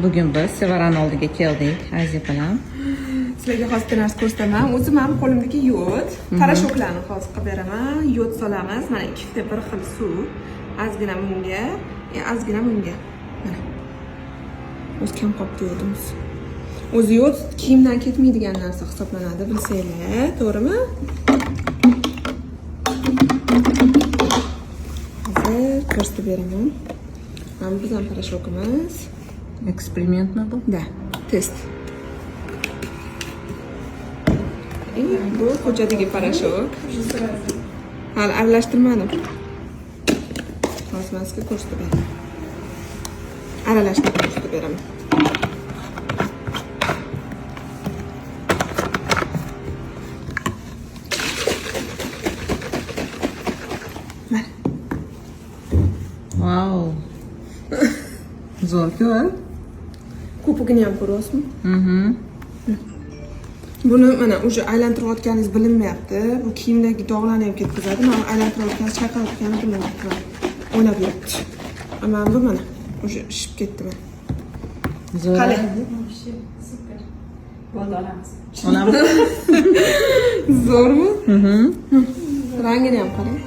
Bugun biz Sevarani oldiga keldik, Aziza bilan. Sizlarga hozir bir narsa ko'rsataman. O'zim ham qo'limdagi yod, parashoklarni hozir qilib beraman. Yod solamiz. Mana ikkita bir xil suv. Ozgina bunga, ozgina bunga. Mana. O'zi kam qolibdi yodimiz. O'zi yod kiyimdan ketmaydigan narsa hisoblanadi, bilsanglar, to'g'rimi? Hozir ko'rsatib beraman. Mana bizning parashokimiz. Eksperimentmi bu? Da, test. Bu ko'chadagi parashok. Hali aralashtirmadim. Hozir men sizga ko'rsatib beraman. Aralashtirib ko'rsatib beraman. Mana. Wow. Zo'r-ku, ha? Ko'pigini ham ko'ryapsizmi? Mhm. Buni mana o'sha aylantirayotganingiz bilinmayapti. Bu kiyimdagi dog'larni ham ketkazadi. Men aylantirayotganingiz chayqalayotganini bilmayapti. O'ynab yuribdi. Mana bu mana o'sha shishib ketdi mana. Zo'r. Qani? Super. Bo'ldi olamiz. Onamiz? Zo'rmi? Mhm. Rangini ham qarang.